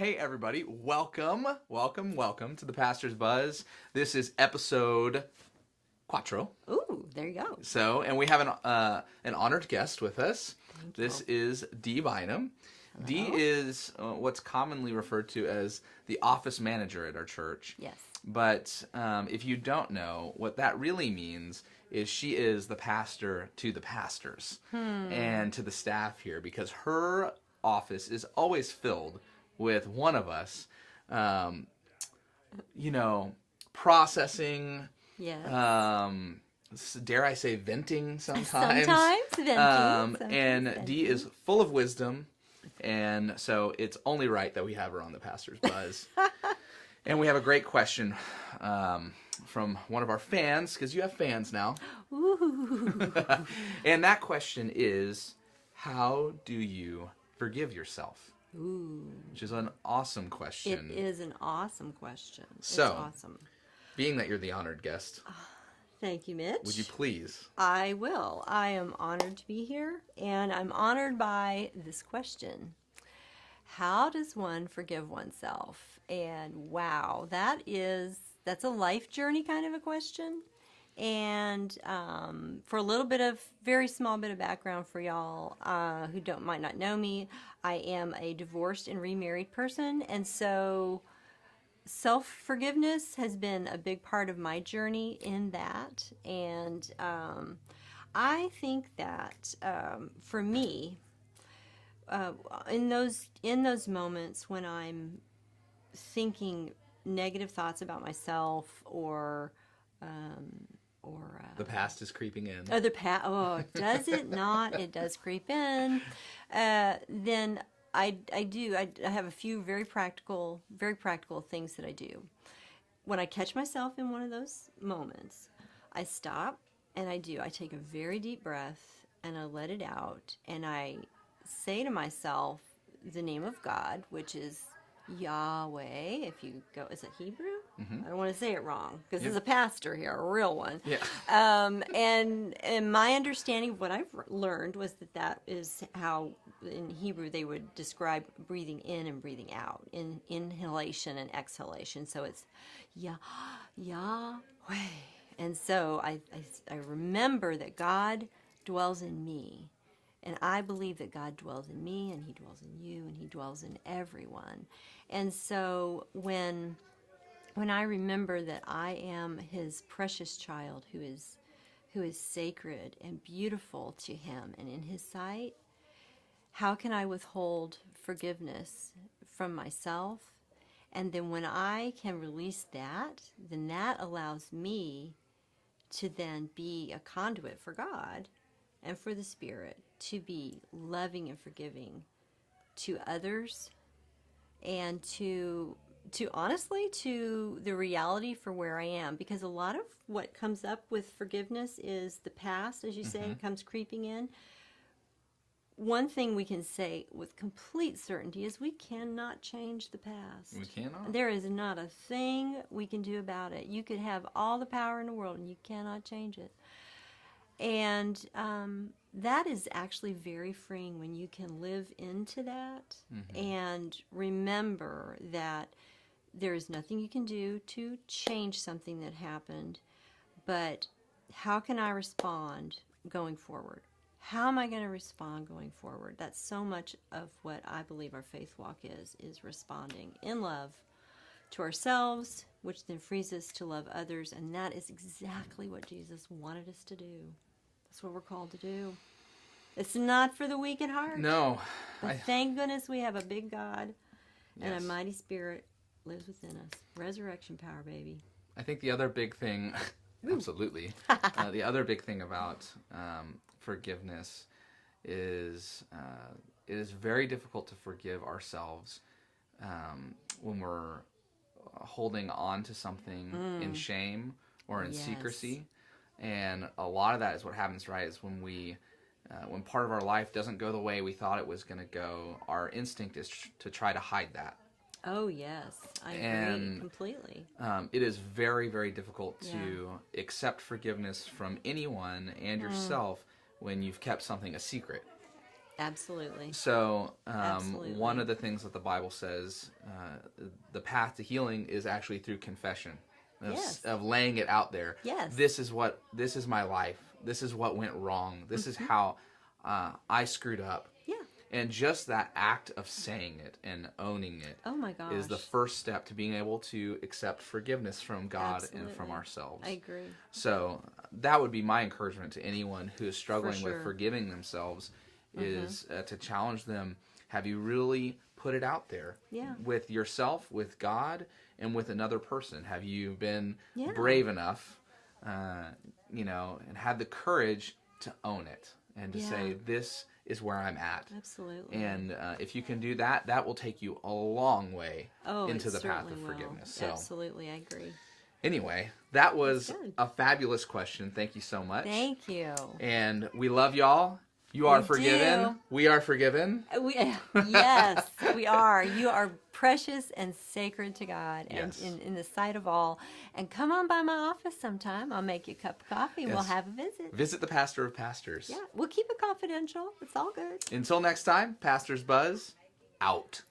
Hey everybody, welcome to the Pastor's Buzz. This is episode quattro. Ooh, there you go. So, and we have an honored guest with us. Thank This you. is Dee Bynum. Dee Hello. is what's commonly referred to as the office manager at our church. Yes. But if you don't know, what that really means is she is the pastor to the pastors and to the staff here, because her office is always filled with one of us, processing, Yes. dare I say, venting sometimes. Sometimes venting. And Sometimes Dee is full of wisdom, and so it's only right that we have her on the Pastor's Buzz. And we have a great question from one of our fans, because you have fans now. Ooh. And that question is, how do you forgive yourself? Ooh. Which is an awesome question. It is an awesome question. So, it's awesome. Being that you're the honored guest, Thank you, Mitch. would you please? I will. I am honored to be here, and I'm honored by this question. How does one forgive oneself? And wow, that's a life journey kind of a question. And for a little bit of, very small bit of background for y'all who might not know me, I am a divorced and remarried person, and so self-forgiveness has been a big part of my journey in that. And I think that for me, in those moments when I'm thinking negative thoughts about myself, or The past is creeping in. does it not? It does creep in. Then I have a few very practical things that I do. When I catch myself in one of those moments, I stop and I take a very deep breath and I let it out, and I say to myself the name of God, which is Yahweh. If you go, is it Hebrew? Mm-hmm. I don't want to say it wrong, because Yep. there's a pastor here, a real one. Yeah. And my understanding of what I've learned was that is how in Hebrew they would describe breathing in and breathing out, in inhalation and exhalation. So it's Yahweh. And so I remember that God dwells in me. And I believe that God dwells in me, and He dwells in you, and He dwells in everyone. And so when I remember that I am His precious child, who is sacred and beautiful to Him and in His sight, how can I withhold forgiveness from myself? And then when I can release that, then that allows me to then be a conduit for God and for the Spirit to be loving and forgiving to others, and to honestly, to the reality for where I am. Because a lot of what comes up with forgiveness is the past, as you say, comes creeping in. One thing we can say with complete certainty is we cannot change the past. We cannot. There is not a thing we can do about it. You could have all the power in the world and you cannot change it. And that is actually very freeing when you can live into that and remember that there is nothing you can do to change something that happened, but how can I respond going forward? How am I going to respond going forward? That's so much of what I believe our faith walk is responding in love to ourselves, which then frees us to love others, and that is exactly what Jesus wanted us to do. That's what we're called to do. It's not for the weak at heart. No. But thank goodness we have a big God and a Yes. mighty Spirit lives within us. Resurrection power, baby. I think the other big thing, absolutely, the other big thing about forgiveness is it is very difficult to forgive ourselves when we're holding on to something in shame or in Yes. secrecy. And a lot of that is what happens, right, is when when part of our life doesn't go the way we thought it was going to go, our instinct is to try to hide that. Oh, yes. I agree completely. It is very, very difficult to accept forgiveness from anyone and yourself when you've kept something a secret. Absolutely. So, Absolutely. one of the things that the Bible says, the path to healing is actually through confession, Yes. of laying it out there. Yes. This is my life. This is what went wrong. This is how I screwed up. Yeah. And just that act of saying it and owning it Oh my gosh. is the first step to being able to accept forgiveness from God and from Absolutely. ourselves. I agree. So that would be my encouragement to anyone who is struggling sure. with forgiving themselves is to challenge them. Have you really put it out there Yeah. with yourself, with God, and with another person? Have you been Yeah. brave enough, and had the courage to own it and to Yeah. say, this is where I'm at. Absolutely. And if you can do that, that will take you a long way into it the path certainly of will. forgiveness. So Absolutely, I agree. anyway, that was That's good. a fabulous question. Thank you so much. Thank you. And we love y'all. You are We forgiven. do. We are forgiven. Yes, we are. You are precious and sacred to God and Yes. in the sight of all. And come on by my office sometime. I'll make you a cup of coffee and we'll Yes. have a visit. Visit the pastor of pastors. Yeah, we'll keep it confidential. It's all good. Until next time, Pastor's Buzz, out.